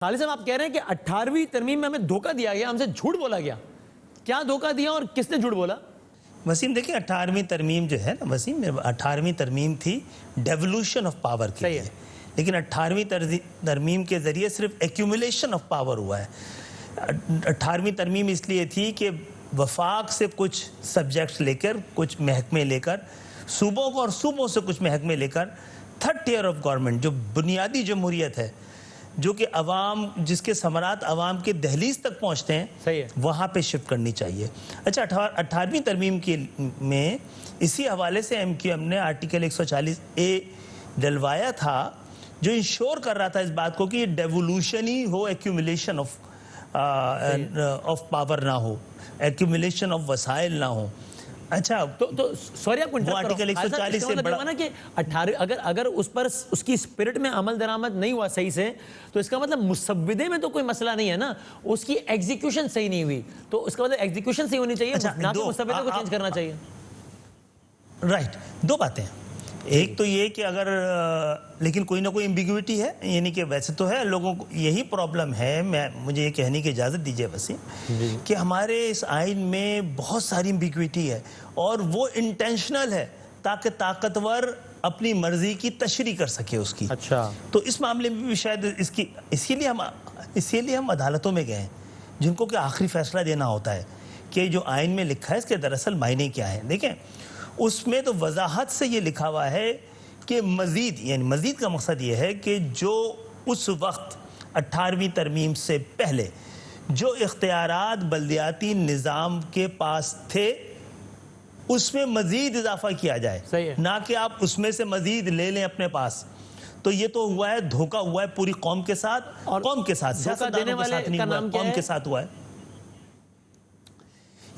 خالد صاحب آپ کہہ رہے ہیں کہ 18ویں ترمیم میں ہمیں دھوکہ دیا گیا، ہم سے جھوٹ بولا گیا. کیا دھوکہ دیا اور کس نے جھوٹ بولا؟ وسیم دیکھیں 18ویں ترمیم جو ہے نا وسیم 18ویں ترمیم تھی ڈیولوشن آف پاور کے لیے، لیکن 18ویں ترمیم کے ذریعے صرف ایکیومولیشن آف پاور ہوا ہے. 18ویں ترمیم اس لیے تھی کہ وفاق سے کچھ سبجیکٹس لے کر، کچھ محکمے لے کر، صوبوں کو اور صوبوں سے کچھ محکمے لے کر تھرڈ ٹیئر آف گورنمنٹ جو بنیادی جمہوریت ہے، جو کہ عوام جس کے ثمرات عوام کے دہلیز تک پہنچتے ہیں، وہاں پہ شفٹ کرنی چاہیے. اچھا 18ویں ترمیم میں اسی حوالے سے ایم کیو ایم نے آرٹیکل 140A ڈلوایا تھا جو انشور کر رہا تھا اس بات کو کہ یہ devolution he who, accumulation of power نہ ہو، ایکیومولیشن آف وسائل نہ ہو. اچھا تو سوری آپ کو آرٹیکل 140 سے بڑا نا کہ 18 اگر اس پر اس کی اسپرٹ میں عمل درآمد نہیں ہوا صحیح سے، تو اس کا مطلب مسودے میں تو کوئی مسئلہ نہیں ہے نا، اس کی ایگزیکیوشن صحیح نہیں ہوئی، تو اس کا مطلب ایگزیکیوشن صحیح ہونی چاہیے، نہ کہ مسودے کو چینج کرنا چاہیے. رائٹ، دو باتیں ہیں. ایک تو یہ کہ اگر لیکن کوئی نہ کوئی امبیگوٹی ہے، یعنی کہ ویسے تو ہے لوگوں کو یہی پرابلم ہے. مجھے یہ کہنے کی اجازت دیجیے وسیم کہ ہمارے اس آئین میں بہت ساری امبیگوٹی ہے اور وہ انٹینشنل ہے تاکہ طاقتور اپنی مرضی کی تشریح کر سکے اس کی. اچھا تو اس معاملے میں بھی شاید اسی لیے ہم عدالتوں میں گئے ہیں جن کو کہ آخری فیصلہ دینا ہوتا ہے کہ جو آئین میں لکھا ہے اس کے دراصل معنی کیا ہے. دیکھیں اس میں تو وضاحت سے یہ لکھا ہوا ہے کہ مزید کا مقصد یہ ہے کہ جو اس وقت 18ویں ترمیم سے پہلے جو اختیارات بلدیاتی نظام کے پاس تھے اس میں مزید اضافہ کیا جائے، نہ کہ آپ اس میں سے مزید لے لیں اپنے پاس. تو یہ تو ہوا ہے، دھوکہ ہوا ہے پوری قوم کے ساتھ، اور قوم کے ساتھ، سیاستدانوں کے ساتھ نہیں ہوا، قوم کے ساتھ ہوا ہے.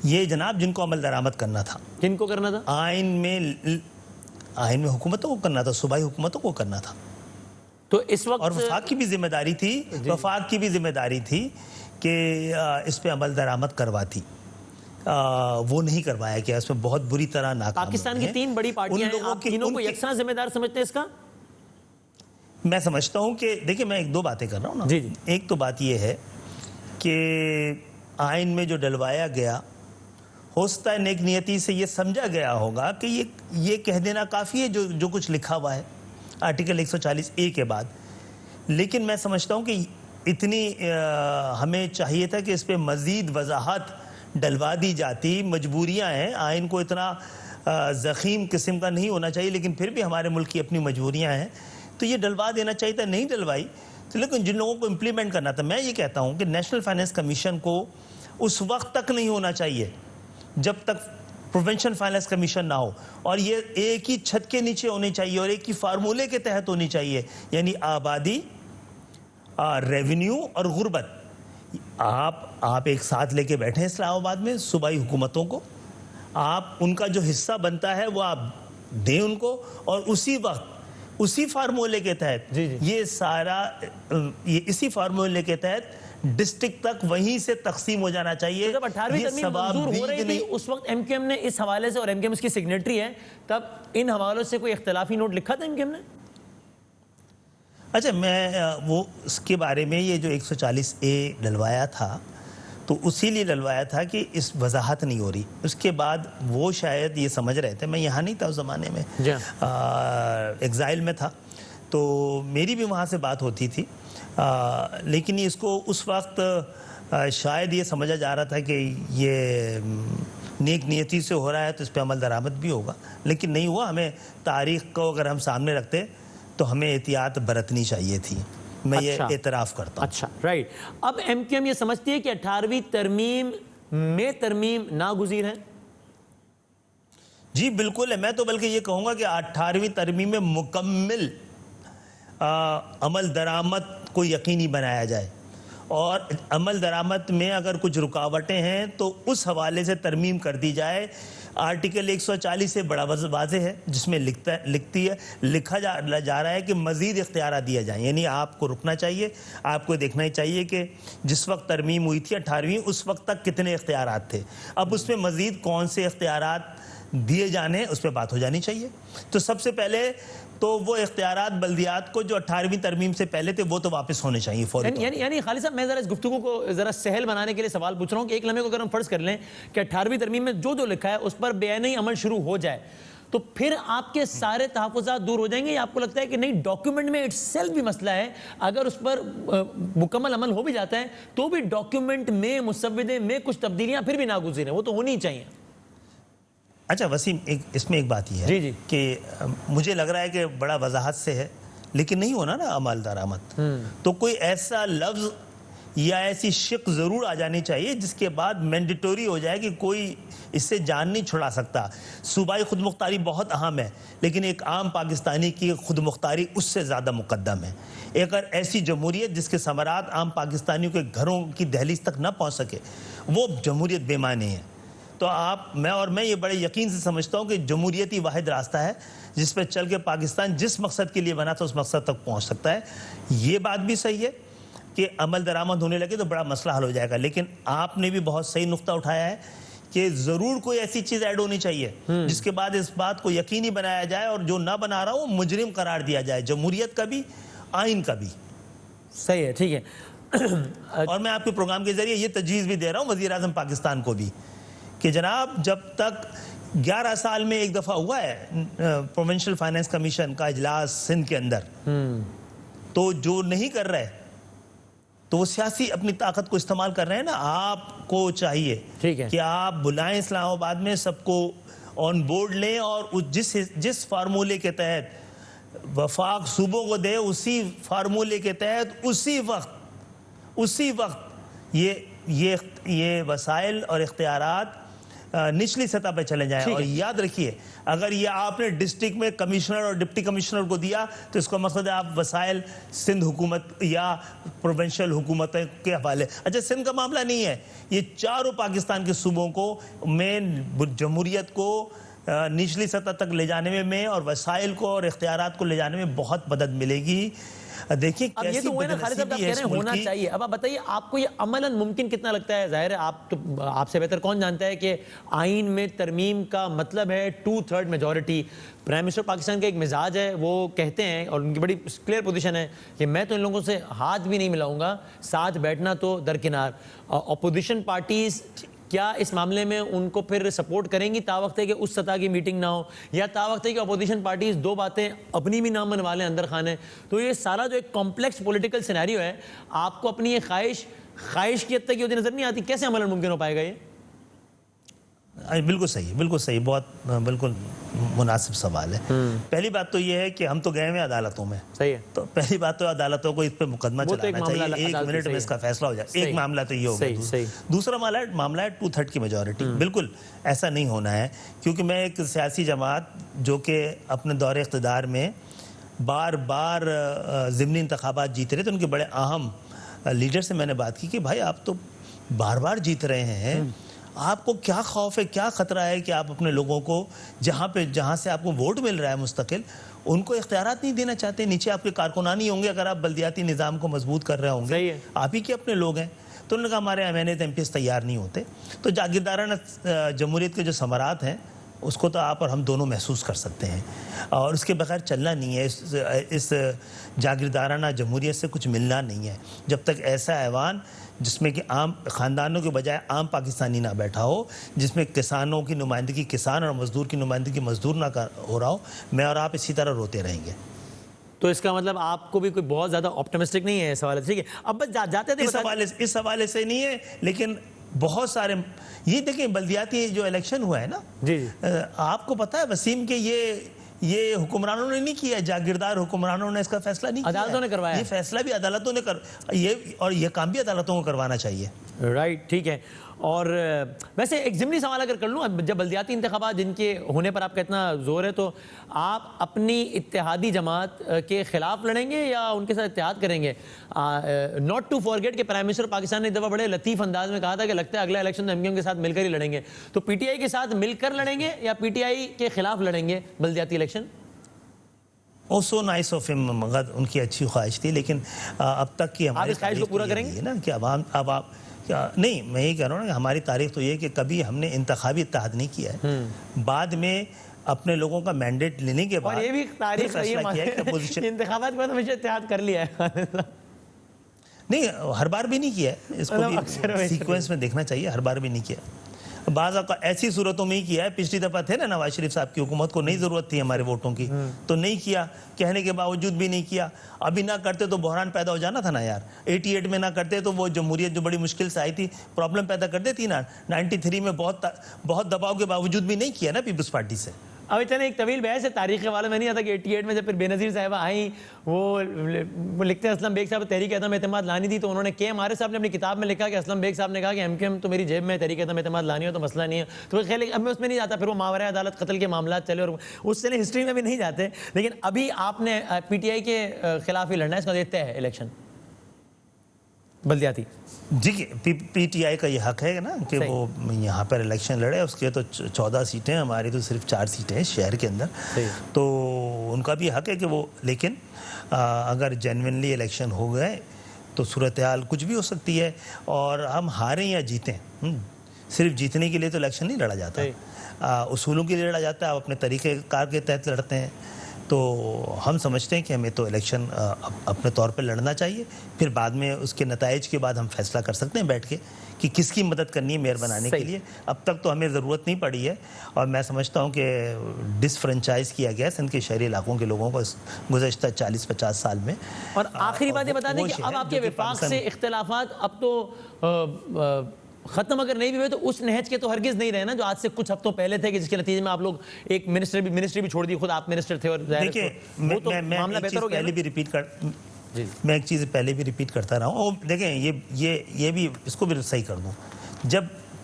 یہ جناب جن کو عمل درآمد کرنا تھا، جن کو کرنا تھا آئین میں حکومتوں کو کرنا تھا، صوبائی حکومتوں کو کرنا تھا. تو اس وقت اور وفاق کی بھی ذمہ داری تھی، وفاق کی بھی ذمہ داری تھی کہ اس پہ عمل درآمد کرواتی. وہ نہیں کروایا گیا، اس میں بہت بری طرح ناکام. پاکستان کی 3 بڑی پارٹیاں ہیں، آپ تینوں کو یکساں ذمہ دار سمجھتے ہیں اس کا؟ میں سمجھتا ہوں کہ دیکھیں میں 1-2 باتیں کر رہا ہوں نا. جی ایک تو بات یہ ہے کہ آئین میں جو ڈلوایا گیا ہوستا ہے نیک نیتی سے یہ سمجھا گیا ہوگا کہ یہ کہہ دینا کافی ہے جو کچھ لکھا ہوا ہے آرٹیکل 140A کے بعد. لیکن میں سمجھتا ہوں کہ اتنی ہمیں چاہیے تھا کہ اس پہ مزید وضاحت ڈلوا دی جاتی. مجبوریاں ہیں، آئین کو اتنا ضخیم قسم کا نہیں ہونا چاہیے، لیکن پھر بھی ہمارے ملک کی اپنی مجبوریاں ہیں تو یہ ڈلوا دینا چاہیے تھا، نہیں ڈلوائی. لیکن جن لوگوں کو امپلیمنٹ کرنا تھا، میں یہ کہتا ہوں کہ نیشنل فائنانس کمیشن کو اس وقت تک نہیں ہونا چاہیے جب تک پروونشن فائنانس کمیشن نہ ہو، اور یہ ایک ہی چھت کے نیچے ہونی چاہیے اور ایک ہی فارمولے کے تحت ہونی چاہیے، یعنی آبادی، ریونیو اور غربت. آپ ایک ساتھ لے کے بیٹھیں اسلام آباد میں صوبائی حکومتوں کو، آپ ان کا جو حصہ بنتا ہے وہ آپ دیں ان کو، اور اسی وقت اسی فارمولے کے تحت یہ سارا اسی فارمولے کے تحت ڈسٹرکٹ تک وہیں سے تقسیم ہو جانا چاہیے. جب 18ویں ترمیم منظور ہو رہی تھی اس وقت ایم کیو ایم نے اس حوالے سے، اور ایم کیو ایم اس کی سگنیٹری ہے، تب ان حوالوں سے کوئی اختلافی نوٹ لکھا تھا ایم کیو ایم نے؟ اچھا میں وہ اس کے بارے میں یہ جو 140A ڈلوایا تھا تو اسی لیے ڈلوایا تھا کہ اس وضاحت نہیں ہو رہی. اس کے بعد وہ شاید یہ سمجھ رہے تھے، میں یہاں نہیں تھا اس زمانے میں، ایگزائل میں تھا، تو میری بھی وہاں سے بات ہوتی تھی. لیکن اس کو اس وقت شاید یہ سمجھا جا رہا تھا کہ یہ نیک نیتی سے ہو رہا ہے تو اس پہ عمل درآمد بھی ہوگا، لیکن نہیں ہوا. ہمیں تاریخ کو اگر ہم سامنے رکھتے تو ہمیں احتیاط برتنی چاہیے تھی. میں یہ اعتراف کرتا ہوں. اچھا رائٹ. اب ایم کیو ایم یہ سمجھتی ہے کہ 18ویں ترمیم میں ترمیم ناگزیر ہے؟ جی بالکل ہے. میں تو بلکہ یہ کہوں گا کہ 18ویں ترمیم میں مکمل عمل درآمد کو یقینی بنایا جائے، اور عمل درآمد میں اگر کچھ رکاوٹیں ہیں تو اس حوالے سے ترمیم کر دی جائے. آرٹیکل 140 سے بڑا واضح ہے جس میں لکھا جا رہا ہے کہ مزید اختیارات دیا جائیں، یعنی آپ کو رکنا چاہیے، آپ کو دیکھنا ہی چاہیے کہ جس وقت ترمیم ہوئی تھی 18ویں اس وقت تک کتنے اختیارات تھے. اب اس میں مزید کون سے اختیارات دیے جانے اس پہ بات ہو جانی چاہیے. تو سب سے پہلے تو وہ اختیارات بلدیات کو جو 18ویں ترمیم سے پہلے تھے وہ تو واپس ہونے چاہیے فوری طور پر. یعنی خالد صاحب میں ذرا اس گفتگو کو ذرا سہل بنانے کے لیے سوال پوچھ رہا ہوں کہ ایک لمحے کو اگر ہم فرض کر لیں کہ 18ویں ترمیم میں جو لکھا ہے اس پر بے عینی عمل شروع ہو جائے تو پھر آپ کے سارے تحفظات دور ہو جائیں گے، یا آپ کو لگتا ہے کہ نہیں ڈاکیومنٹ میں اٹ سیلف بھی مسئلہ ہے، اگر اس پر مکمل عمل ہو بھی جاتا ہے تو بھی ڈاکیومنٹ میں مسودے میں کچھ تبدیلیاں پھر بھی ناگزیر ہیں، وہ تو ہونی چاہیے؟ اچھا وسیم، اس میں ایک بات یہ ہے کہ مجھے لگ رہا ہے کہ بڑا وضاحت سے ہے لیکن نہیں ہونا نا عمل درآمد، تو کوئی ایسا لفظ یا ایسی شق ضرور آ جانی چاہیے جس کے بعد مینڈیٹوری ہو جائے کہ کوئی اس سے جان نہیں چھڑا سکتا. صوبائی خود مختاری بہت اہم ہے لیکن ایک عام پاکستانی کی خود مختاری اس سے زیادہ مقدم ہے. ایک ایسی جمہوریت جس کے ثمرات عام پاکستانیوں کے گھروں کی دہلیز تک نہ پہنچ سکے وہ جمہوریت بے معنی ہے. تو میں یہ بڑے یقین سے سمجھتا ہوں کہ جمہوریت ہی واحد راستہ ہے جس پہ چل کے پاکستان جس مقصد کے لیے بنا تھا اس مقصد تک پہنچ سکتا ہے. یہ بات بھی صحیح ہے کہ عمل درآمد ہونے لگے تو بڑا مسئلہ حل ہو جائے گا، لیکن آپ نے بھی بہت صحیح نقطہ اٹھایا ہے کہ ضرور کوئی ایسی چیز ایڈ ہونی چاہیے جس کے بعد اس بات کو یقینی بنایا جائے اور جو نہ بنا رہا ہو مجرم قرار دیا جائے، جمہوریت کا بھی آئین کا بھی. صحیح ہے، ٹھیک ہے. اور میں آپ کے پروگرام کے ذریعے یہ تجویز بھی دے رہا ہوں وزیر اعظم پاکستان کو بھی کہ جناب جب تک 11 سال میں ایک دفعہ ہوا ہے پروونشل فائنانس کمیشن کا اجلاس سندھ کے اندر، تو جو نہیں کر رہے تو وہ سیاسی اپنی طاقت کو استعمال کر رہے ہیں نا. آپ کو چاہیے کہ آپ بلائیں اسلام آباد میں سب کو آن بورڈ لیں اور جس فارمولے کے تحت وفاق صوبوں کو دے اسی فارمولے کے تحت اسی وقت یہ وسائل اور اختیارات نچلی سطح پہ چلے جائیں. اور یاد رکھیے اگر یہ آپ نے ڈسٹرکٹ میں کمشنر اور ڈپٹی کمشنر کو دیا تو اس کا مقصد ہے آپ وسائل سندھ حکومت یا پروونشل حکومت کے حوالے. اچھا سندھ کا معاملہ نہیں ہے، یہ چاروں پاکستان کے صوبوں کو میں جمہوریت کو نچلی سطح تک لے جانے میں اور وسائل کو اور اختیارات کو لے جانے میں بہت مدد ملے گی. دیکھیں اب یہ تو ہوئے نا خالد صاحب آپ کہہ رہے ہیں ہونا چاہیے. اب آپ بتائیے آپ کو یہ عملاً ممکن کتنا لگتا ہے؟ ظاہر ہے آپ سے بہتر کون جانتا ہے کہ آئین میں ترمیم کا مطلب ہے 2/3 میجورٹی. پرائم منسٹر پاکستان کا ایک مزاج ہے، وہ کہتے ہیں اور ان کی بڑی کلیئر پوزیشن ہے کہ میں تو ان لوگوں سے ہاتھ بھی نہیں ملاؤں گا، ساتھ بیٹھنا تو درکنار. اپوزیشن پارٹیز کیا اس معاملے میں ان کو پھر سپورٹ کریں گی تاوقت ہے کہ اس سطح کی میٹنگ نہ ہو، یا تاوقت ہے کہ اپوزیشن پارٹیز دو باتیں اپنی بھی نہ منوا لیں اندر خانے؟ تو یہ سارا جو ایک کمپلیکس پولیٹیکل سینیریو ہے، آپ کو اپنی یہ خواہش کی حد تک یہ ہوتی نظر نہیں آتی؟ کیسے عمل ممکن ہو پائے گا یہ؟ بالکل صحیح، بہت بالکل مناسب سوال ہے. پہلی بات تو یہ ہے کہ ہم تو گئے ہوئے عدالتوں میں، صحیح ہے، تو پہلی بات تو عدالتوں کو اس پہ مقدمہ چلانا چاہیے، 1 منٹ میں اس کا فیصلہ ہو جائے. ایک معاملہ تو یہ ہوگا. دوسرا معاملہ ہے 2/3 کی میجورٹی. بالکل ایسا نہیں ہونا ہے، کیونکہ میں ایک سیاسی جماعت جو کہ اپنے دور اقتدار میں بار بار ضمنی انتخابات جیتے رہے، تو ان کے بڑے اہم لیڈر سے میں نے بات کی کہ بھائی آپ تو بار بار جیت رہے ہیں، آپ کو کیا خوف ہے، کیا خطرہ ہے کہ آپ اپنے لوگوں کو جہاں سے آپ کو ووٹ مل رہا ہے مستقل، ان کو اختیارات نہیں دینا چاہتے؟ نیچے آپ کے کارکنان ہی ہوں گے اگر آپ بلدیاتی نظام کو مضبوط کر رہے ہوں گے، آپ ہی کے اپنے لوگ ہیں. تو انہوں نے کہا ہمارے ایم پیز تیار نہیں ہوتے. تو جاگیردارانہ جمہوریت کے جو ثمرات ہیں اس کو تو آپ اور ہم دونوں محسوس کر سکتے ہیں، اور اس کے بغیر چلنا نہیں ہے. اس جاگیردارانہ جمہوریت سے کچھ ملنا نہیں ہے جب تک ایسا ایوان جس میں کہ عام خاندانوں کے بجائے عام پاکستانی نہ بیٹھا ہو، جس میں کسانوں کی نمائندگی کسان اور مزدور کی نمائندگی مزدور نہ ہو رہا ہو. میں اور آپ اسی طرح روتے رہیں گے. تو اس کا مطلب آپ کو بھی کوئی بہت زیادہ آپٹمسٹک نہیں ہے اس حوالے سے؟ ٹھیک ہے، اب بس جاتے تھے اس حوالے سے نہیں ہے، لیکن بہت سارے یہ دیکھیں بلدیاتی جو الیکشن ہوا ہے نا، آپ کو پتا ہے وسیم کہ یہ حکمرانوں نے نہیں کیا، جاگیردار حکمرانوں نے اس کا فیصلہ نہیں کیا، عدالتوں نے کروایا. یہ فیصلہ بھی عدالتوں نے اور یہ کام بھی عدالتوں کو کروانا چاہیے. رائٹ، ٹھیک ہے. اور ویسے ایک ضمنی سوال اگر کر لوں، جب بلدیاتی انتخابات جن کے ہونے پر آپ کا اتنا زور ہے، تو آپ اپنی اتحادی جماعت کے خلاف لڑیں گے یا ان کے ساتھ اتحاد کریں گے؟ ناٹ ٹو فارگیٹ کہ پرائم منسٹر پاکستان نے ایک دفعہ بڑے لطیف انداز میں کہا تھا کہ لگتا ہے اگلا الیکشن ایم کیو ایم کے ساتھ مل کر ہی لڑیں گے. تو پی ٹی آئی کے ساتھ مل کر لڑیں گے یا پی ٹی آئی کے خلاف لڑیں گے بلدیاتی الیکشن؟ سو نائس آف ہم، مگر ان کی اچھی خواہش تھی، لیکن اب تک کی ہماری اس خواہش کو پورا کریں گے نا کہ اب آپ نہیں، میں یہ کہہ رہا ہوں نا کہ ہماری تاریخ تو یہ ہے کہ کبھی ہم نے انتخابی اتحاد نہیں کیا ہے، بعد میں اپنے لوگوں کا مینڈیٹ لینے کے بعد اور یہ بھی تاریخ فیصلہ کیا ہے کہ اپوزیشن انتخابات کے بعد ہمیشہ اتحاد کر لیا ہے نہیں، ہر بار بھی نہیں کیا ہے، اس کو بھی سیکوینس میں دیکھنا چاہیے، ہر بار بھی نہیں کیا، بعض اوقات ایسی صورتوں میں ہی کیا ہے۔ پچھلی دفعہ تھے نا نواز شریف صاحب کی حکومت کو نہیں ضرورت تھی ہمارے ووٹوں کی، تو نہیں کیا، کہنے کے باوجود بھی نہیں کیا، ابھی نہ کرتے تو بحران پیدا ہو جانا تھا نا یار، 88 میں نہ کرتے تو وہ جمہوریت جو بڑی مشکل سے آئی تھی پرابلم پیدا کر دیتی نا، 93 میں بہت دباؤ کے باوجود بھی نہیں کیا نا پیپلز پارٹی سے۔ ابھی چلیں ایک طویل بحث ہے تاریخ کے حوالے میں، نہیں آتا کہ 88 میں جب پھر بے نظیر صاحبہ آئیں، وہ لکھتے ہیں اسلم بیگ صاحب تحریک عدم اعتماد لانی تھی، تو انہوں نے کے ایم آر صاحب نے اپنی کتاب میں لکھا کہ اسلم بیگ صاحب نے کہا کہ ایم کیو ایم تو میری جیب میں تحریک عدم اعتماد لانی ہو تو مسئلہ نہیں ہے، تو خیال اب میں اس میں نہیں جاتا، پھر وہ ماورائے عدالت قتل کے معاملات چلے اور اس سے ہسٹری میں بھی نہیں جاتے، لیکن ابھی آپ نے پی ٹی آئی کے خلاف ہی لڑنا ہے، اس کا دیتے ہے الیکشن بلدیاتی۔ جی، پی ٹی آئی کا یہ حق ہے نا کہ وہ یہاں پر الیکشن لڑے، اس کے تو 14 سیٹیں، ہماری تو صرف 4 سیٹیں ہیں شہر کے اندر، تو ان کا بھی حق ہے کہ وہ، لیکن اگر جینوینلی الیکشن ہو گئے تو صورتحال کچھ بھی ہو سکتی ہے، اور ہم ہاریں یا جیتیں، صرف جیتنے کے لیے تو الیکشن نہیں لڑا جاتا، اصولوں کے لیے لڑا جاتا ہے، آپ اپنے طریقہ کار کے تحت لڑتے ہیں، تو ہم سمجھتے ہیں کہ ہمیں تو الیکشن اپنے طور پہ لڑنا چاہیے، پھر بعد میں اس کے نتائج کے بعد ہم فیصلہ کر سکتے ہیں بیٹھ کے کہ کس کی مدد کرنی ہے میئر بنانے کے لیے۔ اب تک تو ہمیں ضرورت نہیں پڑی ہے، اور میں سمجھتا ہوں کہ ڈس فرنچائز کیا گیا ہے سندھ کے شہری علاقوں کے لوگوں کو گزشتہ 40-50 سال میں۔ اور آخری بات یہ بتا دیں کہ اب آپ کے وفاق سے اختلافات اب تو ختم اگر نہیں بھی ہوئے تو اس نہج کے تو ہرگز نہیں رہے نا جو آج سے کچھ ہفتوں پہلے تھے، کہ جس کے نتیجے میں آپ لوگ ایک منسٹری بھی چھوڑ دی، خود آپ منسٹر تھے، اور دیکھیں میں ایک چیز پہلے بھی ریپیٹ کرتا رہا ہوں، دیکھیں یہ بھی اس کو بھی صحیح کر دوں، جب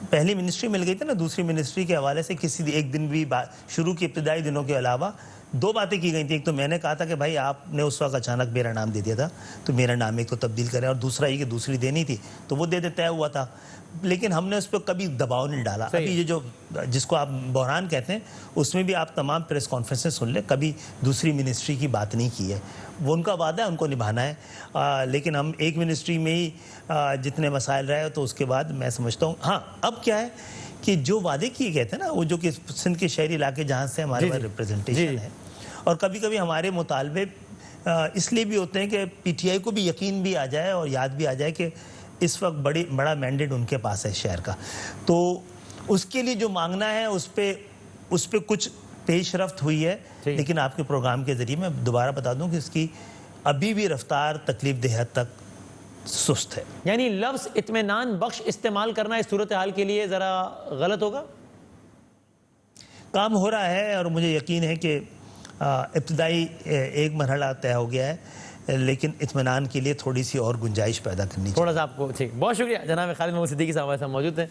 پہلی منسٹری مل گئی تھی نا، دوسری منسٹری کے حوالے سے کسی ایک دن بھی شروع کے ابتدائی دنوں کے علاوہ 2 باتیں کی گئی تھیں۔ ایک تو میں نے کہا تھا کہ بھائی آپ نے اس وقت اچانک میرا نام دے دیا تھا تو میرا نام ایک تو تبدیل کریں، اور دوسرا یہ کہ دوسری دینی تھی تو وہ دے طے ہوا تھا، لیکن ہم نے اس پہ کبھی دباؤ نہیں ڈالا۔ ابھی یہ جو جس کو آپ بحران کہتے ہیں، اس میں بھی آپ تمام پریس کانفرنسیں سن لیں، کبھی دوسری منسٹری کی بات نہیں کی ہے، وہ ان کا وعدہ ہے، ان کو نبھانا ہے، لیکن ہم ایک منسٹری میں ہی جتنے مسائل رہے تو اس کے بعد میں سمجھتا ہوں ہاں اب کیا ہے کہ جو وعدے کیے گئے تھے نا، وہ جو کہ سندھ کے شہری علاقے جہاں سے ہمارے پاس ریپریزنٹیشن ہے، اور کبھی کبھی ہمارے مطالبے اس لیے بھی ہوتے ہیں کہ پی ٹی آئی کو بھی یقین بھی آ جائے اور یاد بھی آ جائے کہ اس وقت بڑا مینڈیٹ ان کے پاس ہے شہر کا، تو اس کے لیے جو مانگنا ہے اس پہ کچھ پیش رفت ہوئی ہے، لیکن آپ کے پروگرام کے ذریعے میں دوبارہ بتا دوں کہ اس کی ابھی بھی رفتار تکلیف دہ حد تک سست ہے۔ یعنی لفظ اطمینان بخش استعمال کرنا اس صورتحال کے لیے ذرا غلط ہوگا؟ کام ہو رہا ہے اور مجھے یقین ہے کہ ابتدائی ایک مرحلہ طے ہو گیا ہے، لیکن اطمینان کے لیے تھوڑی سی اور گنجائش پیدا کرنی چاہیے۔ تھوڑا سا آپ کو ٹھیک، بہت شکریہ جناب خالد محمود صدیقی صاحب ہمارے ساتھ موجود ہیں۔